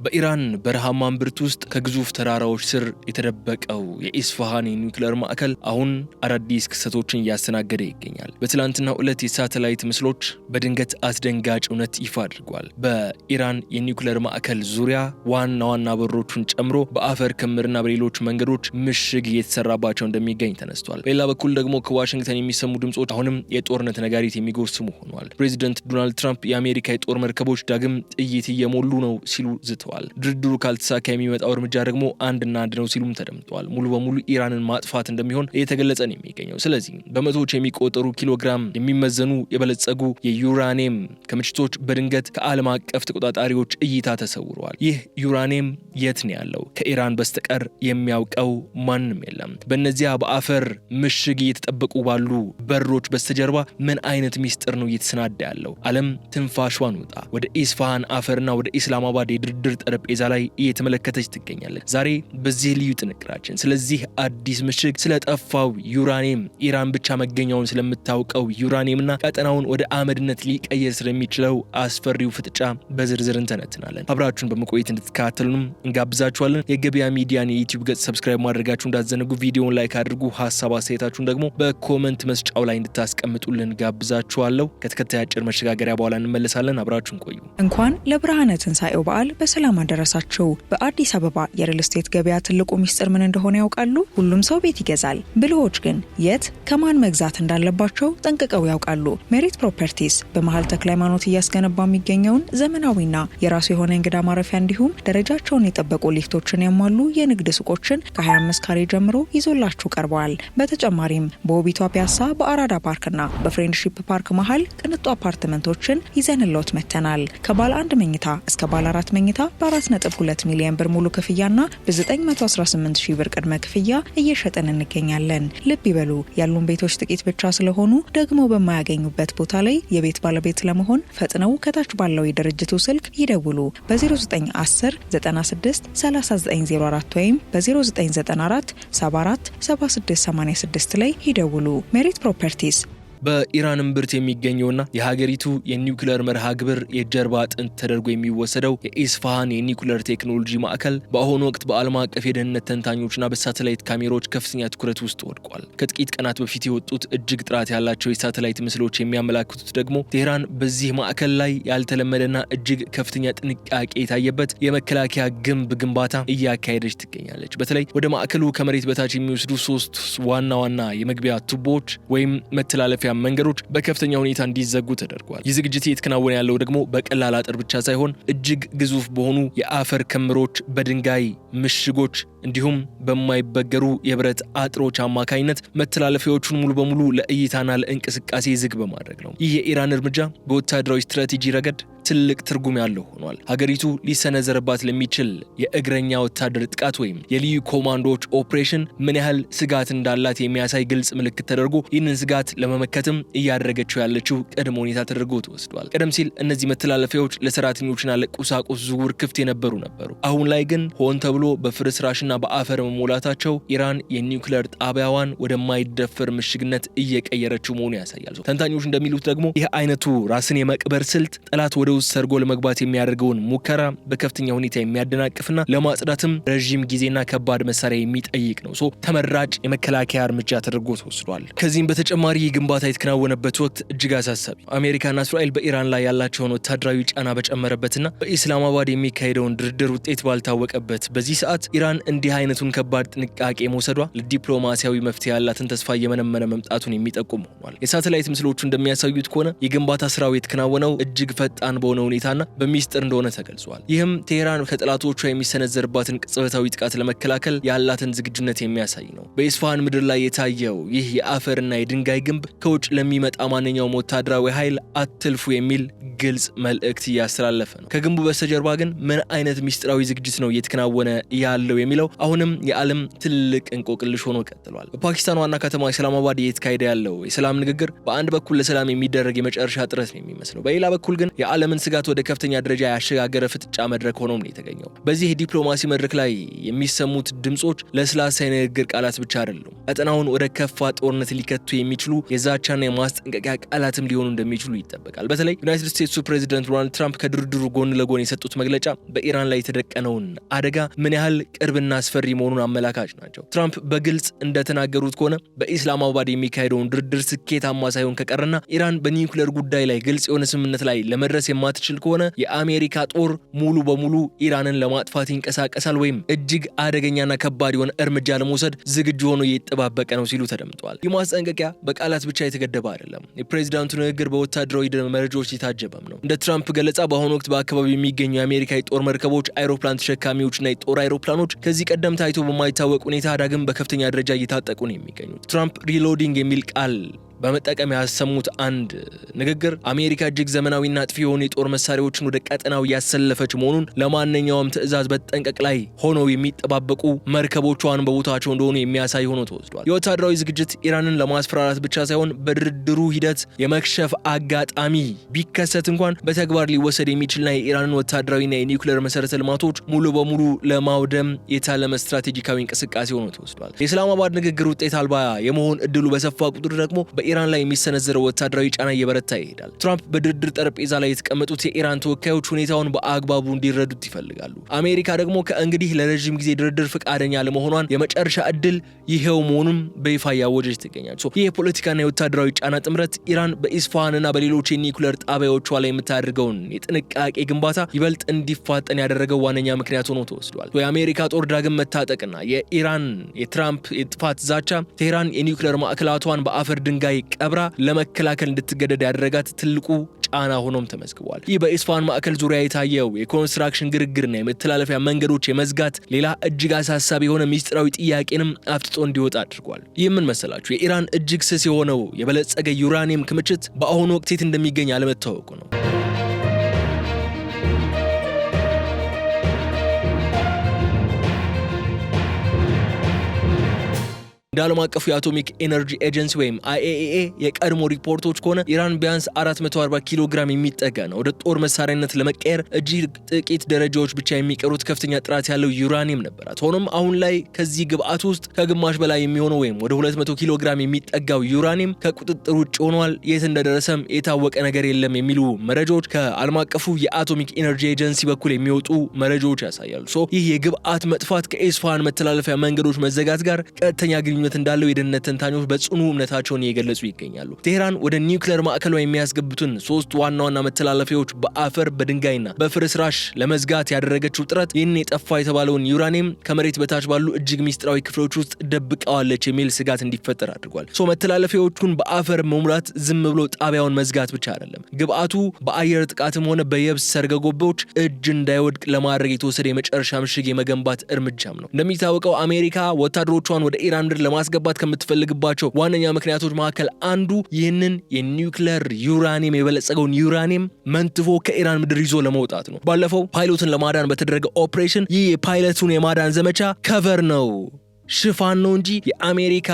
በኢራን በረሃማ እምብርት ውስጥ ከግዙፍ ተራራዎች ስር የተደበቀው የኢስፋሃን የኒውክሌር ማዕከል አሁን አዳዲስ ክስተቶችን እያስተናገደ ይገኛል። በትላንትናው ዕለት የሳተላይት ምስሎች በድንገት አስደንጋጭ እውነት ይፋ አድርጓል። በኢራን የኒውክሌር ማዕከል ዙሪያ ዋና ዋና በሮቹን ጨምሮ በአፈር ክምርና በሌሎች መንገዶች ምሽግ እየተሰራባቸው እንደሚገኝ ተነስቷል። በሌላ በኩል ደግሞ ከዋሽንግተን የሚሰሙ ድምጾች አሁንም የጦርነት ነጋሪት የሚጎስሙ ሆኗል። ፕሬዚደንት ዶናልድ ትራምፕ የአሜሪካ የጦር መርከቦች ዳግም ጥይት እየሞሉ ነው ሲሉ ዝተዋል። ድርድሩ ካልተሳካ የሚመጣው እርምጃ ደግሞ አንድና አንድ ነው ሲሉም ተደምጠዋል። ሙሉ በሙሉ ኢራንን ማጥፋት እንደሚሆን እየተገለጸ ነው የሚገኘው። ስለዚህ በመቶዎች የሚቆጠሩ ኪሎግራም የሚመዘኑ የበለጸጉ የዩራኒየም ክምችቶች በድንገት ከዓለም አቀፍ ተቆጣጣሪዎች እይታ ተሰውረዋል። ይህ ዩራኒየም የት ነው ያለው? ከኢራን በስተቀር የሚያውቀው ማንም የለም። በእነዚያ በአፈር ምሽግ እየተጠበቁ ባሉ በሮች በስተጀርባ ምን አይነት ሚስጥር ነው እየተሰናዳ ያለው? ዓለም ትንፋሿን ውጣ ወደ ኢስፋሃን አፈርና ወደ ኢስላማባድ የድርድር ጠረጴዛ ላይ እየተመለከተች ትገኛለች። ዛሬ በዚህ ልዩ ጥንቅራችን ስለዚህ አዲስ ምሽግ፣ ስለጠፋው ዩራኒየም፣ ኢራን ብቻ መገኛውን ስለምታውቀው ዩራኒየምና ቀጠናውን ወደ አመድነት ሊቀየር ስለሚችለው አስፈሪው ፍጥጫ በዝርዝር እንተነትናለን። አብራችሁን በመቆየት እንድትከታተሉንም እንጋብዛችኋለን። የገበያ ሚዲያን የዩቲዩብ ገጽ ሰብስክራይብ ማድረጋችሁ እንዳትዘነጉ፣ ቪዲዮውን ላይክ አድርጉ። ሐሳብ አስተያየታችሁን ደግሞ በኮመንት መስጫው ላይ እንድታስቀምጡልን ጋብዛችኋለሁ። ከተከታይ አጭር መሸጋገሪያ በኋላ እንመለሳለን። አብራችሁን ቆዩ። እንኳን ለብርሃነ ትንሣኤው በዓል በሰላም አደረሳችሁ። በአዲስ አበባ የሪል ስቴት ገበያ ትልቁ ሚስጥር ምን እንደሆነ ያውቃሉ? ሁሉም ሰው ቤት ይገዛል። ብልሆች ግን የት ከማን መግዛት እንዳለባቸው ጠንቅቀው ያውቃሉ። ሜሪት ፕሮፐርቲስ በመሃል ተክለ ሃይማኖት እያስገነባ የሚገኘውን ዘመናዊና የራሱ የሆነ እንግዳ ማረፊያ እንዲሁም ደረጃቸውን የጠበቁ ሊፍቶችን ያሟሉ የንግድ ሱቆችን ከ25 ካሬ ጀምሮ ይዞላችሁ ቀርበዋል። በተጨማሪም በውቢቷ ፒያሳ በአራዳ ፓርክና በፍሬንድሺፕ ፓርክ መሃል ቅንጡ አፓርትመንቶችን ይዘንሎት መተናል። ከባለ 1 መኝታ እስከ ባለ 4 መኝታ በ4.2 ሚሊዮን ብር ሙሉ ክፍያና በ918 ሺህ ብር ቅድመ ክፍያ እየሸጠን እንገኛለን። ልብ ይበሉ፣ ያሉን ቤቶች ጥቂት ብቻ ስለሆኑ ደግሞ በማያገኙበት ቦታ ላይ የቤት ባለቤት ለመሆን ፈጥነው ከታች ባለው የድርጅቱ ስልክ ይደውሉ። በ0910 96 3904 ወይም በ0994 74 7686 ላይ ይደውሉ። ሜሪት ፕሮፐርቲስ በኢራን እምብርት የሚገኘውና የሀገሪቱ የኒውክሌር መርሃ ግብር የጀርባ አጥንት ተደርጎ የሚወሰደው የኢስፋሃን የኒውክሌር ቴክኖሎጂ ማዕከል በአሁኑ ወቅት በዓለም አቀፍ የደህንነት ተንታኞችና በሳተላይት ካሜራዎች ከፍተኛ ትኩረት ውስጥ ወድቋል። ከጥቂት ቀናት በፊት የወጡት እጅግ ጥራት ያላቸው የሳተላይት ምስሎች የሚያመላክቱት ደግሞ ቴህራን በዚህ ማዕከል ላይ ያልተለመደና እጅግ ከፍተኛ ጥንቃቄ የታየበት የመከላከያ ግንብ ግንባታ እያካሄደች ትገኛለች። በተለይ ወደ ማዕከሉ ከመሬት በታች የሚወስዱ 3 ዋና ዋና የመግቢያ ቱቦዎች ወይም መተላለፊያ መንገዶች በከፍተኛ ሁኔታ እንዲዘጉ ተደርጓል። ይህ ዝግጅት እየተከናወነ ያለው ደግሞ በቀላል አጥር ብቻ ሳይሆን እጅግ ግዙፍ በሆኑ የአፈር ክምሮች፣ በድንጋይ ምሽጎች እንዲሁም በማይበገሩ የብረት አጥሮች አማካኝነት መተላለፊያዎቹን ሙሉ በሙሉ ለእይታና ለእንቅስቃሴ ዝግ በማድረግ ነው። ይህ የኢራን እርምጃ በወታደራዊ ስትራቴጂ ረገድ ትልቅ ትርጉም ያለው ሆኗል። ሀገሪቱ ሊሰነዘርባት ለሚችል የእግረኛ ወታደር ጥቃት ወይም የልዩ ኮማንዶዎች ኦፕሬሽን ምን ያህል ስጋት እንዳላት የሚያሳይ ግልጽ ምልክት ተደርጎ ይህንን ስጋት ለመመከትም እያደረገችው ያለችው ቅድመ ሁኔታ ተደርጎ ተወስዷል። ቀደም ሲል እነዚህ መተላለፊያዎች ለሰራተኞችና ለቁሳቁስ ዝውውር ክፍት የነበሩ ነበሩ። አሁን ላይ ግን ሆን ተብሎ በፍርስራሽና በአፈር መሞላታቸው ኢራን የኒውክሌር ጣቢያዋን ወደማይደፈር ምሽግነት እየቀየረችው መሆኑ ያሳያል። ተንታኞች እንደሚሉት ደግሞ ይህ አይነቱ ራስን የመቅበር ስልት ጠላት ወደ ውስጥ ሰርጎ ለመግባት የሚያደርገውን ሙከራ በከፍተኛ ሁኔታ የሚያደናቅፍና ለማጽዳትም ረጅም ጊዜና ከባድ መሳሪያ የሚጠይቅ ነው። ተመራጭ የመከላከያ እርምጃ ተደርጎ ተወስዷል። ከዚህም በተጨማሪ ግንባታ የተከናወነበት ወቅት እጅግ አሳሳቢ፣ አሜሪካና እስራኤል በኢራን ላይ ያላቸውን ወታደራዊ ጫና በጨመረበትና በኢስላማባድ የሚካሄደውን ድርድር ውጤት ባልታወቀበት በዚህ ሰዓት ኢራን እንዲህ አይነቱን ከባድ ጥንቃቄ መውሰዷ ለዲፕሎማሲያዊ መፍትሄ ያላትን ተስፋ እየመነመነ መምጣቱን የሚጠቁም ሆኗል። የሳተላይት ምስሎቹ እንደሚያሳዩት ከሆነ የግንባታ ስራው የተከናወነው እጅግ ፈጣን በሆነ ሁኔታና በሚስጥር እንደሆነ ተገልጿል። ይህም ቴህራን ከጠላቶቿ የሚሰነዘርባትን ቅጽበታዊ ጥቃት ለመከላከል ያላትን ዝግጁነት የሚያሳይ ነው። በኢስፋሃን ምድር ላይ የታየው ይህ የአፈርና የድንጋይ ግንብ ከውጭ ለሚመጣ ማንኛውም ወታደራዊ ኃይል አትልፉ የሚል ግልጽ መልእክት እያስተላለፈ ነው። ከግንቡ በስተጀርባ ግን ምን አይነት ሚስጥራዊ ዝግጅት ነው እየተከናወነ ያለው የሚለው አሁንም የዓለም ትልቅ እንቆቅልሽ ሆኖ ቀጥሏል። በፓኪስታን ዋና ከተማ ኢስላማባድ እየተካሄደ ያለው የሰላም ንግግር በአንድ በኩል ለሰላም የሚደረግ የመጨረሻ ጥረት ነው የሚመስለው፣ በሌላ በኩል ግን የዓለምን ስጋት ወደ ከፍተኛ ደረጃ ያሸጋገረ ፍጥጫ መድረክ ሆኖ ነው የተገኘው። በዚህ የዲፕሎማሲ መድረክ ላይ የሚሰሙት ድምጾች ለስላሳ የንግግር ቃላት ብቻ አይደሉም፣ ቀጠናውን ወደ ከፋ ጦርነት ሊከቱ የሚችሉ የዛቻና የማስጠንቀቂያ ቃላትም ሊሆኑ እንደሚችሉ ይጠበቃል። በተለይ ዩናይትድ ስቴትሱ ፕሬዚደንት ዶናልድ ትራምፕ ከድርድሩ ጎን ለጎን የሰጡት መግለጫ በኢራን ላይ የተደቀነውን አደጋ ምን ያህል ቅርብና አስፈሪ መሆኑን አመላካች ናቸው። ትራምፕ በግልጽ እንደተናገሩት ከሆነ በኢስላማባድ የሚካሄደውን ድርድር ስኬታማ ሳይሆን ከቀረና ኢራን በኒውክሌር ጉዳይ ላይ ግልጽ የሆነ ስምምነት ላይ ለመድረስ የማትችል ከሆነ የአሜሪካ ጦር ሙሉ በሙሉ ኢራንን ለማጥፋት ይንቀሳቀሳል ወይም እጅግ አደገኛና ከባድ የሆነ እርምጃ ለመውሰድ ዝግጁ ሆኖ እየተጠባበቀ ነው ሲሉ ተደምጠዋል። ይህ ማስጠንቀቂያ በቃላት ብቻ የተገደበ አይደለም። የፕሬዚዳንቱ ንግግር በወታደራዊ መረጃዎች የታጀበም ነው። እንደ ትራምፕ ገለጻ በአሁኑ ወቅት በአካባቢው የሚገኙ የአሜሪካ የጦር መርከቦች፣ አይሮፕላን ተሸካሚዎችና የጦር አይሮፕላኖች ከዚህ ቀደም ታይቶ በማይታወቅ ሁኔታ ዳግም በከፍተኛ ደረጃ እየታጠቁ ነው የሚገኙት። ትራምፕ ሪሎዲንግ የሚል ቃል በመጠቀም ያሰሙት አንድ ንግግር አሜሪካ እጅግ ዘመናዊና አጥፊ የሆኑ የጦር መሳሪያዎችን ወደ ቀጠናው ያሰለፈች መሆኑን፣ ለማንኛውም ትዕዛዝ በተጠንቀቅ ላይ ሆነው የሚጠባበቁ መርከቦቿን በቦታቸው እንደሆኑ የሚያሳይ ሆኖ ተወስዷል። የወታደራዊ ዝግጅት ኢራንን ለማስፈራራት ብቻ ሳይሆን በድርድሩ ሂደት የመክሸፍ አጋጣሚ ቢከሰት እንኳን በተግባር ሊወሰድ የሚችልና የኢራንን ወታደራዊና የኒውክሌር መሰረተ ልማቶች ሙሉ በሙሉ ለማውደም የታለመ ስትራቴጂካዊ እንቅስቃሴ ሆኖ ተወስዷል። የኢስላማባድ ንግግር ውጤት አልባ የመሆን እድሉ በሰፋ ቁጥር ደግሞ ኢራን ላይ የሚሰነዘረው ወታደራዊ ጫና እየበረታ ይሄዳል። ትራምፕ በድርድር ጠረጴዛ ላይ የተቀመጡት የኢራን ተወካዮች ሁኔታውን በአግባቡ እንዲረዱት ይፈልጋሉ። አሜሪካ ደግሞ ከእንግዲህ ለረጅም ጊዜ ድርድር ፈቃደኛ ለመሆኗን የመጨረሻ እድል ይሄው መሆኑን በይፋ ያወጀች ትገኛለች። ይህ የፖለቲካና የወታደራዊ ጫና ጥምረት ኢራን በኢስፋሃንና በሌሎች የኒውክሌር ጣቢያዎቿ ላይ የምታደርገውን የጥንቃቄ ግንባታ ይበልጥ እንዲፋጠን ያደረገው ዋነኛ ምክንያት ሆኖ ተወስዷል። የአሜሪካ ጦር ዳግም መታጠቅና የኢራን የትራምፕ የጥፋት ዛቻ ቴህራን የኒውክሌር ማዕከላቷን በአፈር ድንጋይ ቀብራ ለመከላከል እንድትገደድ ያደረጋት ትልቁ ጫና ሆኖም ተመዝግቧል። ይህ በኢስፋሃን ማዕከል ዙሪያ የታየው የኮንስትራክሽን ግርግርና የመተላለፊያ መንገዶች የመዝጋት ሌላ እጅግ አሳሳቢ የሆነ ሚስጥራዊ ጥያቄንም አፍጥጦ እንዲወጣ አድርጓል። ይህ ምን መሰላችሁ? የኢራን እጅግ ስስ የሆነው የበለጸገ ዩራኒየም ክምችት በአሁኑ ወቅት የት እንደሚገኝ አለመታወቁ ነው። እንደ ዓለም አቀፉ የአቶሚክ ኤነርጂ ኤጀንሲ ወይም IAEA የቀድሞ ሪፖርቶች ከሆነ ኢራን ቢያንስ 440 ኪሎ ግራም የሚጠጋ ነው ወደ ጦር መሳሪያነት ለመቀየር እጅግ ጥቂት ደረጃዎች ብቻ የሚቀሩት ከፍተኛ ጥራት ያለው ዩራኒየም ነበራት። ሆኖም አሁን ላይ ከዚህ ግብአት ውስጥ ከግማሽ በላይ የሚሆነው ወይም ወደ 200 ኪሎ ግራም የሚጠጋው ዩራኒየም ከቁጥጥር ውጭ ሆኗል። የት እንደደረሰም የታወቀ ነገር የለም የሚሉ መረጃዎች ከዓለም አቀፉ የአቶሚክ ኤነርጂ ኤጀንሲ በኩል የሚወጡ መረጃዎች ያሳያሉ። ይህ የግብአት መጥፋት ከኢስፋሃን መተላለፊያ መንገዶች መዘጋት ጋር ቀጥተኛ ግንኙነት እንዳለው የደህንነት ተንታኞች በጽኑ እምነታቸውን እየገለጹ ይገኛሉ። ቴህራን ወደ ኒውክሌር ማዕከሏ የሚያስገቡትን 3 ዋና ዋና መተላለፊያዎች በአፈር በድንጋይና በፍርስራሽ ለመዝጋት ያደረገችው ጥረት ይህን የጠፋ የተባለውን ዩራኒየም ከመሬት በታች ባሉ እጅግ ሚስጥራዊ ክፍሎች ውስጥ ደብቀዋለች የሚል ስጋት እንዲፈጠር አድርጓል። መተላለፊያዎቹን በአፈር መሙላት ዝም ብሎ ጣቢያውን መዝጋት ብቻ አይደለም፣ ግብአቱ በአየር ጥቃትም ሆነ በየብስ ሰርገጎቦች እጅ እንዳይወድቅ ለማድረግ የተወሰደ የመጨረሻ ምሽግ የመገንባት እርምጃም ነው። እንደሚታወቀው አሜሪካ ወታደሮቿን ወደ ኢራን ምድር ለማስገባት ከምትፈልግባቸው ዋነኛ ምክንያቶች መካከል አንዱ ይህንን የኒውክሌር ዩራኒየም የበለጸገውን ዩራኒየም መንትፎ ከኢራን ምድር ይዞ ለመውጣት ነው። ባለፈው ፓይሎትን ለማዳን በተደረገ ኦፕሬሽን ይህ የፓይለቱን የማዳን ዘመቻ ከቨር ነው፣ ሽፋን ነው እንጂ የአሜሪካ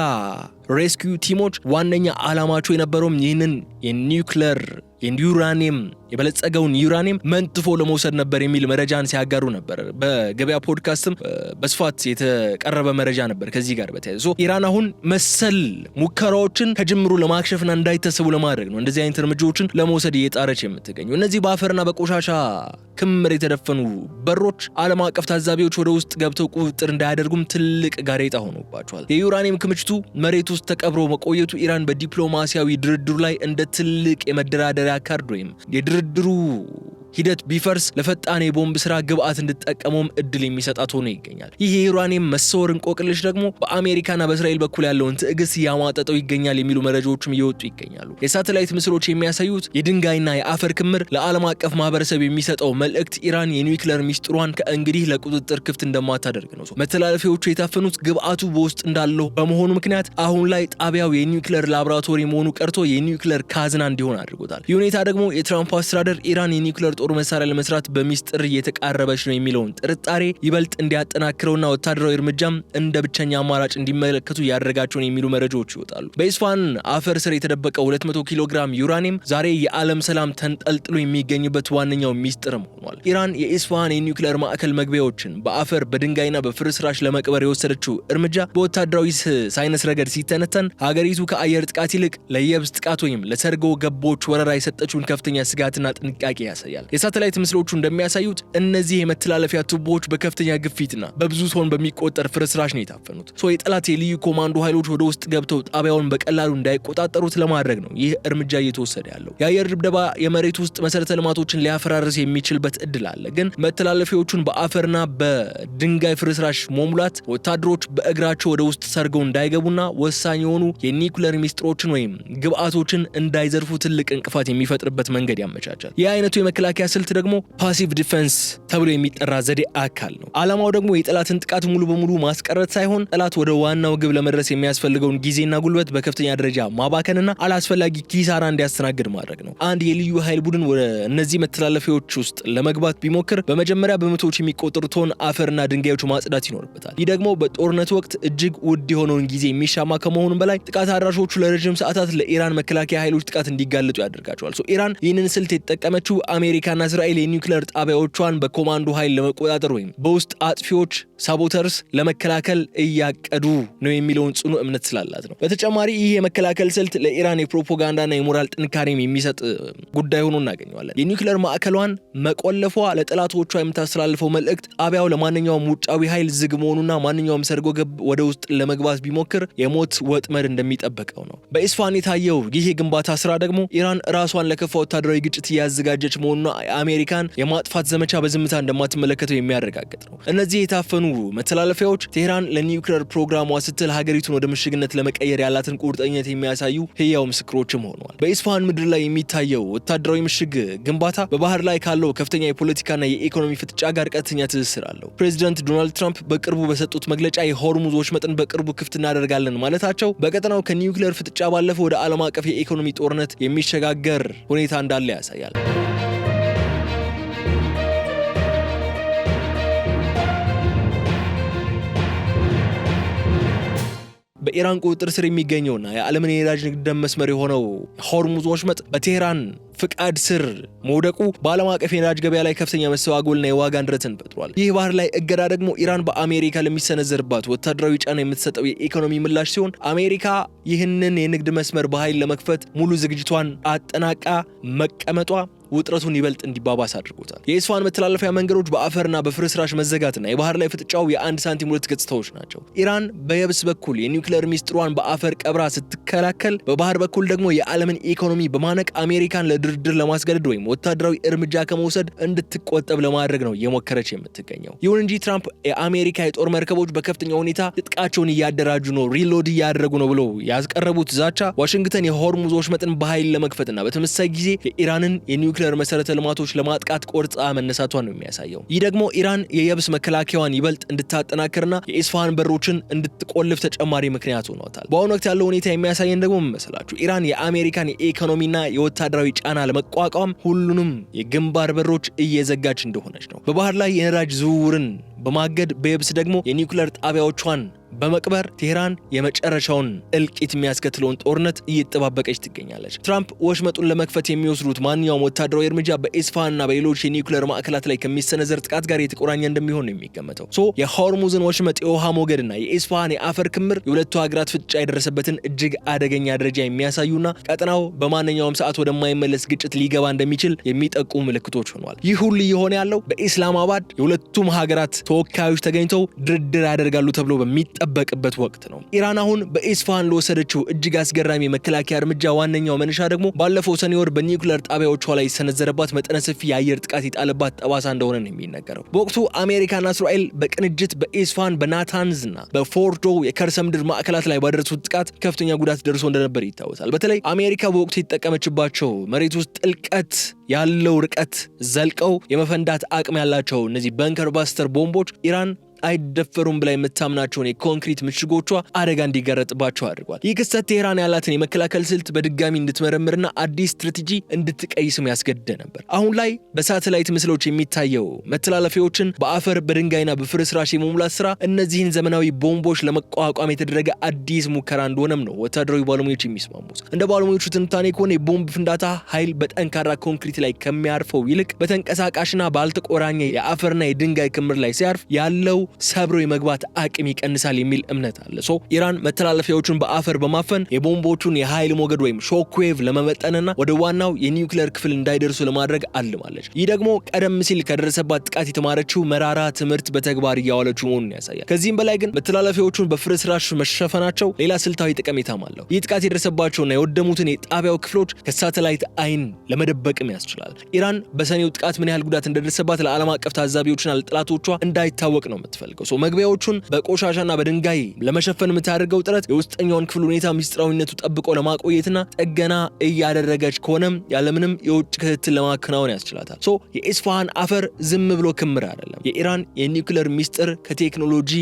ሬስኪው ቲሞች ዋነኛ ዓላማቸው የነበረውም ይህንን የኒውክሌር የዩራኒየም የበለጸገውን ዩራኒየም መንጥፎ ለመውሰድ ነበር የሚል መረጃን ሲያጋሩ ነበር። በገበያ ፖድካስትም በስፋት የተቀረበ መረጃ ነበር ከዚህ ጋር በተያያዘ። ኢራን አሁን መሰል ሙከራዎችን ከጅምሩ ለማክሸፍና እንዳይተሰቡ ለማድረግ ነው እንደዚህ አይነት እርምጃዎችን ለመውሰድ እየጣረች የምትገኘው። እነዚህ በአፈርና በቆሻሻ ክምር የተደፈኑ በሮች ዓለም አቀፍ ታዛቢዎች ወደ ውስጥ ገብተው ቁጥጥር እንዳያደርጉም ትልቅ ጋሬጣ ሆኖባቸዋል። የዩራኒየም ክምችቱ መሬት ውስጥ ተቀብሮ መቆየቱ ኢራን በዲፕሎማሲያዊ ድርድሩ ላይ እንደ ትልቅ የመደራደሪያ ካርድ ወይም የድርድሩ ሂደት ቢፈርስ ለፈጣን የቦምብ ስራ ግብአት እንድትጠቀመውም እድል የሚሰጣት ሆኖ ይገኛል። ይህ የዩራኒየም መሰወር እንቆቅልሽ ደግሞ በአሜሪካና በእስራኤል በኩል ያለውን ትዕግስት ያማጠጠው ይገኛል የሚሉ መረጃዎችም እየወጡ ይገኛሉ። የሳተላይት ምስሎች የሚያሳዩት የድንጋይና የአፈር ክምር ለዓለም አቀፍ ማህበረሰብ የሚሰጠው መልእክት ኢራን የኒውክሌር ሚስጥሯን ከእንግዲህ ለቁጥጥር ክፍት እንደማታደርግ ነው። መተላለፊያዎቹ የታፈኑት ግብአቱ በውስጥ እንዳለው በመሆኑ ምክንያት አሁን ላይ ጣቢያው የኒውክሌር ላቦራቶሪ መሆኑ ቀርቶ የኒውክሌር ካዝና እንዲሆን አድርጎታል። ይህ ሁኔታ ደግሞ የትራምፕ አስተዳደር ኢራን የኒውክሌር ጦር መሳሪያ ለመስራት በሚስጥር እየተቃረበች ነው የሚለውን ጥርጣሬ ይበልጥ እንዲያጠናክረውና ወታደራዊ እርምጃም እንደ ብቸኛ አማራጭ እንዲመለከቱ ያደረጋቸውን የሚሉ መረጃዎች ይወጣሉ። በኢስፋሃን አፈር ስር የተደበቀው 200 ኪሎ ግራም ዩራኒየም ዛሬ የዓለም ሰላም ተንጠልጥሎ የሚገኝበት ዋነኛው ሚስጥርም ሆኗል። ኢራን የኢስፋሃን የኒውክሌር ማዕከል መግቢያዎችን በአፈር በድንጋይና በፍርስራሽ ለመቅበር የወሰደችው እርምጃ በወታደራዊ ሳይንስ ረገድ ሲተነተን ሀገሪቱ ከአየር ጥቃት ይልቅ ለየብስ ጥቃት ወይም ለሰርጎ ገቦች ወረራ የሰጠችውን ከፍተኛ ስጋትና ጥንቃቄ ያሳያል። የሳተላይት ምስሎቹ እንደሚያሳዩት እነዚህ የመተላለፊያ ቱቦዎች በከፍተኛ ግፊትና በብዙ ቶን በሚቆጠር ፍርስራሽ ነው የታፈኑት። የጠላት የልዩ ኮማንዶ ኃይሎች ወደ ውስጥ ገብተው ጣቢያውን በቀላሉ እንዳይቆጣጠሩት ለማድረግ ነው ይህ እርምጃ እየተወሰደ ያለው። የአየር ድብደባ የመሬት ውስጥ መሰረተ ልማቶችን ሊያፈራርስ የሚችልበት እድል አለ፣ ግን መተላለፊያዎቹን በአፈርና በድንጋይ ፍርስራሽ መሙላት ወታደሮች በእግራቸው ወደ ውስጥ ሰርገው እንዳይገቡና ወሳኝ የሆኑ የኒውክሌር ሚስጥሮችን ወይም ግብአቶችን እንዳይዘርፉ ትልቅ እንቅፋት የሚፈጥርበት መንገድ ያመቻቻል። ይህ አይነቱ የመከላከያ ስልት ደግሞ ፓሲቭ ዲፌንስ ተብሎ የሚጠራ ዘዴ አካል ነው። ዓላማው ደግሞ የጠላትን ጥቃት ሙሉ በሙሉ ማስቀረት ሳይሆን ጠላት ወደ ዋናው ግብ ለመድረስ የሚያስፈልገውን ጊዜና ጉልበት በከፍተኛ ደረጃ ማባከንና አላስፈላጊ ኪሳራ እንዲያስተናግድ ማድረግ ነው። አንድ የልዩ ኃይል ቡድን ወደ እነዚህ መተላለፊያዎች ውስጥ ለመግባት ቢሞክር በመጀመሪያ በመቶዎች የሚቆጠሩ ቶን አፈርና ድንጋዮች ማጽዳት ይኖርበታል። ይህ ደግሞ በጦርነት ወቅት እጅግ ውድ የሆነውን ጊዜ የሚሻማ ከመሆኑም በላይ ጥቃት አድራሾቹ ለረጅም ሰዓታት ለኢራን መከላከያ ኃይሎች ጥቃት እንዲጋለጡ ያደርጋቸዋል። ኢራን ይህንን ስልት የተጠቀመችው አሜሪካና እስራኤል የኒውክሌር ጣቢያዎቿን በኮማንዶ ኃይል ለመቆጣጠር ወይም በውስጥ አጥፊዎች ሳቦተርስ ለመከላከል እያቀዱ ነው የሚለውን ጽኑ እምነት ስላላት ነው። በተጨማሪ ይህ የመከላከል ስልት ለኢራን የፕሮፓጋንዳና የሞራል ጥንካሬም የሚሰጥ ጉዳይ ሆኖ እናገኘዋለን። የኒውክሌር ማዕከሏን መቆለፏ ለጠላቶቿ የምታስተላልፈው መልእክት ጣቢያው ለማንኛውም ውጫዊ ኃይል ዝግ መሆኑና ማንኛውም ሰርጎ ገብ ወደ ውስጥ ለመግባት ቢሞክር የሞት ወጥመድ እንደሚጠበቀው ነው። በኢስፋሃን የታየው ይህ የግንባታ ስራ ደግሞ ኢራን ራሷን ለከፋ ወታደራዊ ግጭት እያዘጋጀች መሆኑና የአሜሪካን የማጥፋት ዘመቻ በዝምታ እንደማትመለከተው የሚያረጋግጥ ነው። እነዚህ የታፈኑ መተላለፊያዎች ቴህራን ለኒውክሌር ፕሮግራሟ ስትል ሀገሪቱን ወደ ምሽግነት ለመቀየር ያላትን ቁርጠኝነት የሚያሳዩ ህያው ምስክሮችም ሆነዋል። በኢስፋሃን ምድር ላይ የሚታየው ወታደራዊ ምሽግ ግንባታ በባህር ላይ ካለው ከፍተኛ የፖለቲካና የኢኮኖሚ ፍጥጫ ጋር ቀጥተኛ ትስስር አለው። ፕሬዚዳንት ዶናልድ ትራምፕ በቅርቡ በሰጡት መግለጫ የሆርሙዝ ወሽመጥን በቅርቡ ክፍት እናደርጋለን ማለታቸው በቀጠናው ከኒውክሌር ፍጥጫ ባለፈ ወደ ዓለም አቀፍ የኢኮኖሚ ጦርነት የሚሸጋገር ሁኔታ እንዳለ ያሳያል። በኢራን ቁጥጥር ስር የሚገኘውና የዓለምን የነዳጅ ንግድ ደም መስመር የሆነው ሆርሙዝ ወሽመጥ በቴህራን ፍቃድ ስር መውደቁ በዓለም አቀፍ የነዳጅ ገበያ ላይ ከፍተኛ መስተዋጎልና የዋጋ ንረትን ፈጥሯል። ይህ ባህር ላይ እገዳ ደግሞ ኢራን በአሜሪካ ለሚሰነዘርባት ወታደራዊ ጫና የምትሰጠው የኢኮኖሚ ምላሽ ሲሆን አሜሪካ ይህንን የንግድ መስመር በኃይል ለመክፈት ሙሉ ዝግጅቷን አጠናቃ መቀመጧ ውጥረቱን ይበልጥ እንዲባባስ አድርጎታል። የኢስፋሃን መተላለፊያ መንገዶች በአፈርና በፍርስራሽ መዘጋትና የባህር ላይ ፍጥጫው የአንድ ሳንቲም ሁለት ገጽታዎች ናቸው። ኢራን በየብስ በኩል የኒውክሌር ሚስጥሯን በአፈር ቀብራ ስትከላከል፣ በባህር በኩል ደግሞ የዓለምን ኢኮኖሚ በማነቅ አሜሪካን ለድርድር ለማስገደድ ወይም ወታደራዊ እርምጃ ከመውሰድ እንድትቆጠብ ለማድረግ ነው እየሞከረች የምትገኘው። ይሁን እንጂ ትራምፕ የአሜሪካ የጦር መርከቦች በከፍተኛ ሁኔታ ትጥቃቸውን እያደራጁ ነው፣ ሪሎድ እያደረጉ ነው ብለው ያስቀረቡት ዛቻ ዋሽንግተን የሆርሙዝ ወሽመጥን በኃይል ለመክፈትና በተመሳሳይ ጊዜ የኢራንን የኒውክሌር መሰረተ ልማቶች ለማጥቃት ቆርጣ መነሳቷን ነው የሚያሳየው። ይህ ደግሞ ኢራን የየብስ መከላከያዋን ይበልጥ እንድታጠናክርና የኢስፋሃን በሮችን እንድትቆልፍ ተጨማሪ ምክንያት ሆኗታል። በአሁኑ ወቅት ያለው ሁኔታ የሚያሳየን ደግሞ መሰላችሁ ኢራን የአሜሪካን የኢኮኖሚና የወታደራዊ ጫና ለመቋቋም ሁሉንም የግንባር በሮች እየዘጋች እንደሆነች ነው። በባህር ላይ የነዳጅ ዝውውርን በማገድ በየብስ ደግሞ የኒውክሌር ጣቢያዎቿን በመቅበር ቴህራን የመጨረሻውን እልቂት የሚያስከትለውን ጦርነት እየተጠባበቀች ትገኛለች። ትራምፕ ወሽመጡን ለመክፈት የሚወስዱት ማንኛውም ወታደራዊ እርምጃ በኢስፋሃንና በሌሎች የኒውክሌር ማዕከላት ላይ ከሚሰነዘር ጥቃት ጋር የተቆራኘ እንደሚሆን ነው የሚገመተው። የሆርሙዝን ወሽመጥ የውሃ ሞገድና የኢስፋሃን የአፈር ክምር የሁለቱ ሀገራት ፍጥጫ የደረሰበትን እጅግ አደገኛ ደረጃ የሚያሳዩና ቀጠናው በማንኛውም ሰዓት ወደማይመለስ ግጭት ሊገባ እንደሚችል የሚጠቁሙ ምልክቶች ሆኗል። ይህ ሁሉ የሆነ ያለው በኢስላማባድ የሁለቱም ሀገራት ተወካዮች ተገኝተው ድርድር ያደርጋሉ ተብሎ በሚጠበቅበት ወቅት ነው። ኢራን አሁን በኢስፋሃን ለወሰደችው እጅግ አስገራሚ የመከላከያ እርምጃ ዋነኛው መነሻ ደግሞ ባለፈው ሰኔ ወር በኒውክሌር ጣቢያዎቿ ላይ የሰነዘረባት መጠነ ሰፊ የአየር ጥቃት የጣለባት ጠባሳ እንደሆነ ነው የሚነገረው። በወቅቱ አሜሪካና እስራኤል በቅንጅት በኢስፋሃን በናታንዝና በፎርዶ የከርሰ ምድር ማዕከላት ላይ ባደረሱት ጥቃት ከፍተኛ ጉዳት ደርሶ እንደነበር ይታወሳል። በተለይ አሜሪካ በወቅቱ የተጠቀመችባቸው መሬት ውስጥ ጥልቀት ያለው ርቀት ዘልቀው የመፈንዳት አቅም ያላቸው እነዚህ በንከር ባስተር ቦምቦች ኢራን አይደፈሩም ብላ የምታምናቸውን የኮንክሪት ምሽጎቿ አደጋ እንዲጋረጥባቸው አድርጓል። ይህ ክስተት ቴህራን ያላትን የመከላከል ስልት በድጋሚ እንድትመረምርና አዲስ ስትራቴጂ እንድትቀይስም ያስገደደ ነበር። አሁን ላይ በሳተላይት ምስሎች የሚታየው መተላለፊያዎችን በአፈር በድንጋይና በፍርስራሽ የመሙላት ስራ እነዚህን ዘመናዊ ቦምቦች ለመቋቋም የተደረገ አዲስ ሙከራ እንደሆነም ነው ወታደራዊ ባለሙያዎች የሚስማሙት። እንደ ባለሙያዎቹ ትንታኔ ከሆነ የቦምብ ፍንዳታ ኃይል በጠንካራ ኮንክሪት ላይ ከሚያርፈው ይልቅ በተንቀሳቃሽና ባልተቆራኘ የአፈርና የድንጋይ ክምር ላይ ሲያርፍ ያለው ሰብሮ የመግባት አቅም ይቀንሳል የሚል እምነት አለ። ኢራን መተላለፊያዎቹን በአፈር በማፈን የቦምቦቹን የኃይል ሞገድ ወይም ሾክ ዌቭ ለመመጠንና ወደ ዋናው የኒውክሌር ክፍል እንዳይደርሱ ለማድረግ አልማለች። ይህ ደግሞ ቀደም ሲል ከደረሰባት ጥቃት የተማረችው መራራ ትምህርት በተግባር እያዋለችው መሆኑን ያሳያል። ከዚህም በላይ ግን መተላለፊያዎቹን በፍርስራሽ መሸፈናቸው ሌላ ስልታዊ ጠቀሜታም አለው። ይህ ጥቃት የደረሰባቸውና የወደሙትን የጣቢያው ክፍሎች ከሳተላይት አይን ለመደበቅም ያስችላል። ኢራን በሰኔው ጥቃት ምን ያህል ጉዳት እንደደረሰባት ለዓለም አቀፍ ታዛቢዎችና ለጠላቶቿ እንዳይታወቅ ነው የምትፈልገው። መግቢያዎቹን በቆሻሻና በድንጋይ ለመሸፈን የምታደርገው ጥረት የውስጠኛውን ክፍል ሁኔታ ሚስጥራዊነቱ ጠብቆ ለማቆየትና ጥገና እያደረገች ከሆነም ያለምንም የውጭ ክትትል ለማከናወን ያስችላታል። የኢስፋሃን አፈር ዝም ብሎ ክምር አይደለም። የኢራን የኒውክሌር ሚስጥር ከቴክኖሎጂ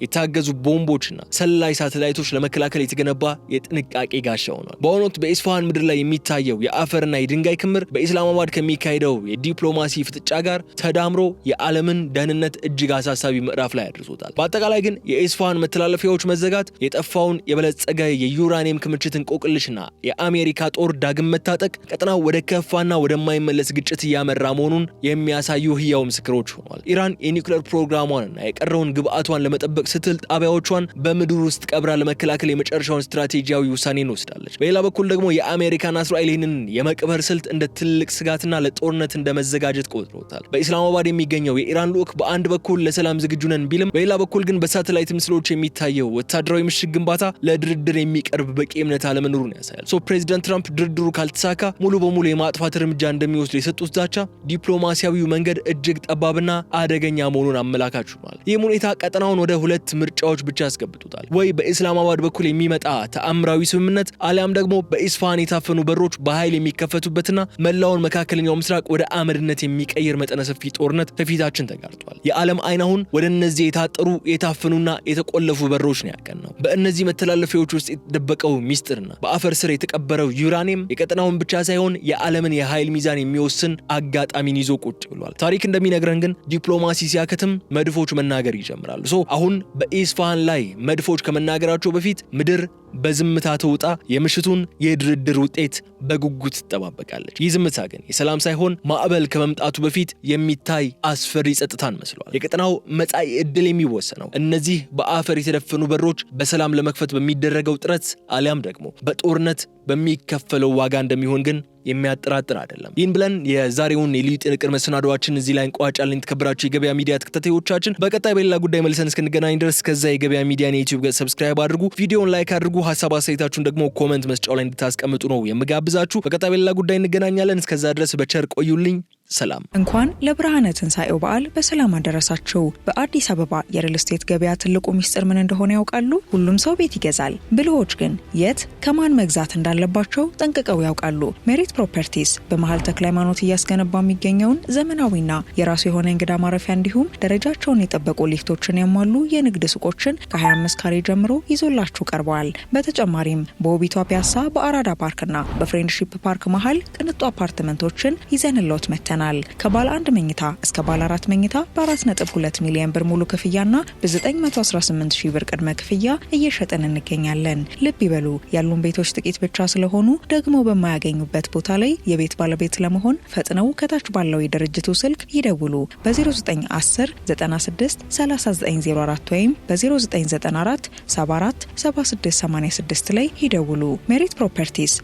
የታገዙ ቦምቦችና ሰላይ ሳተላይቶች ለመከላከል የተገነባ የጥንቃቄ ጋሻ ሆኗል። በአሁኑ ወቅት በኢስፋሃን ምድር ላይ የሚታየው የአፈርና የድንጋይ ክምር በኢስላማባድ ከሚካሄደው የዲፕሎማሲ ፍጥጫ ጋር ተዳምሮ የዓለምን ደህንነት እጅግ አሳሳቢ ምዕራፍ ላይ አድርሶታል። በአጠቃላይ ግን የኢስፋሃን መተላለፊያዎች መዘጋት የጠፋውን የበለጸገ የዩራኒየም ክምችት እንቆቅልሽና የአሜሪካ ጦር ዳግም መታጠቅ ቀጠናው ወደ ከፋና ወደማይመለስ ግጭት እያመራ መሆኑን የሚያሳዩ ህያው ምስክሮች ሆኗል። ኢራን የኒውክሌር ፕሮግራሟንና የቀረውን ግብአቷን ለመጠበቅ ስትል ጣቢያዎቿን በምድር ውስጥ ቀብራ ለመከላከል የመጨረሻውን ስትራቴጂያዊ ውሳኔን ወስዳለች። በሌላ በኩል ደግሞ የአሜሪካና እስራኤል ይህንን የመቅበር ስልት እንደ ትልቅ ስጋትና ለጦርነት እንደ መዘጋጀት ቆጥሮታል። በኢስላማባድ የሚገኘው የኢራን ልዑክ በአንድ በኩል ለሰላም ዝግጁ ነን ቢልም በሌላ በኩል ግን በሳተላይት ምስሎች የሚታየው ወታደራዊ ምሽግ ግንባታ ለድርድር የሚቀርብ በቂ እምነት አለመኖሩን ያሳያል። ፕሬዚዳንት ትራምፕ ድርድሩ ካልተሳካ ሙሉ በሙሉ የማጥፋት እርምጃ እንደሚወስዱ የሰጡት ዛቻ ዲፕሎማሲያዊው መንገድ እጅግ ጠባብና አደገኛ መሆኑን አመላካች ሆኗል። ይህም ሁኔታ ቀጠናውን ወደ ሁለት ምርጫዎች ብቻ ያስገብጡታል። ወይ በኢስላማባድ በኩል የሚመጣ ተአምራዊ ስምምነት አሊያም ደግሞ በኢስፋሃን የታፈኑ በሮች በኃይል የሚከፈቱበትና መላውን መካከለኛው ምስራቅ ወደ አመድነት የሚቀይር መጠነ ሰፊ ጦርነት ከፊታችን ተጋርጧል። የዓለም አይን አሁን ወደ እነዚህ የታጠሩ የታፈኑና የተቆለፉ በሮች ነው ያቀናው። በእነዚህ መተላለፊያዎች ውስጥ የተደበቀው ሚስጥርና በአፈር ስር የተቀበረው ዩራኒየም የቀጠናውን ብቻ ሳይሆን የዓለምን የኃይል ሚዛን የሚወስን አጋጣሚን ይዞ ቁጭ ብሏል። ታሪክ እንደሚነግረን ግን ዲፕሎማሲ ሲያከትም መድፎች መናገር ይጀምራሉ። አሁን በኢስፋሃን ላይ መድፎች ከመናገራቸው በፊት ምድር በዝምታ ተውጣ የምሽቱን የድርድር ውጤት በጉጉት ትጠባበቃለች። ይህ ዝምታ ግን የሰላም ሳይሆን ማዕበል ከመምጣቱ በፊት የሚታይ አስፈሪ ጸጥታን መስሏል። የቀጠናው መጻኢ ዕድል የሚወሰነው እነዚህ በአፈር የተደፈኑ በሮች በሰላም ለመክፈት በሚደረገው ጥረት አሊያም ደግሞ በጦርነት በሚከፈለው ዋጋ እንደሚሆን ግን የሚያጠራጥር አይደለም። ይህን ብለን የዛሬውን የልዩ ጥንቅር መሰናዶአችን እዚህ ላይ እንቋጫለን። የተከበራችሁ የገበያ ሚዲያ ተከታታዮቻችን በቀጣይ በሌላ ጉዳይ መልሰን እስክንገናኝ ድረስ ከዛ የገበያ ሚዲያን የዩቲዩብ ገጽ ሰብስክራይብ አድርጉ፣ ቪዲዮውን ላይክ አድርጉ፣ ሐሳብ አስተያየታችሁን ደግሞ ኮሜንት መስጫው ላይ እንድታስቀምጡ ነው የምጋብዛችሁ። በቀጣይ በሌላ ጉዳይ እንገናኛለን። እስከዛ ድረስ በቸር ቆዩልኝ። ሰላም። እንኳን ለብርሃነ ትንሣኤው በዓል በሰላም አደረሳችሁ። በአዲስ አበባ የሪል ስቴት ገበያ ትልቁ ሚስጥር ምን እንደሆነ ያውቃሉ? ሁሉም ሰው ቤት ይገዛል። ብልሆች ግን የት ከማን መግዛት እንዳለባቸው ጠንቅቀው ያውቃሉ። ሜሪት ፕሮፐርቲስ በመሃል ተክለ ሃይማኖት እያስገነባ የሚገኘውን ዘመናዊና የራሱ የሆነ እንግዳ ማረፊያ እንዲሁም ደረጃቸውን የጠበቁ ሊፍቶችን ያሟሉ የንግድ ሱቆችን ከ25 ካሬ ጀምሮ ይዞላችሁ ቀርበዋል። በተጨማሪም በውቢቷ ፒያሳ በአራዳ ፓርክና በፍሬንድሺፕ ፓርክ መሃል ቅንጡ አፓርትመንቶችን ይዘንሎት መጥተናል። ከባለ 1 መኝታ እስከ ባለ 4 መኝታ በ4.2 ሚሊዮን ብር ሙሉ ክፍያና በ918 ሺህ ብር ቅድመ ክፍያ እየሸጠን እንገኛለን። ልብ ይበሉ፣ ያሉን ቤቶች ጥቂት ብቻ ስለሆኑ ደግሞ በማያገኙበት ቦታ ላይ የቤት ባለቤት ለመሆን ፈጥነው ከታች ባለው የድርጅቱ ስልክ ይደውሉ። በ0910 96 3904 ወይም በ0994 74 7686 ላይ ይደውሉ። ሜሪት ፕሮፐርቲስ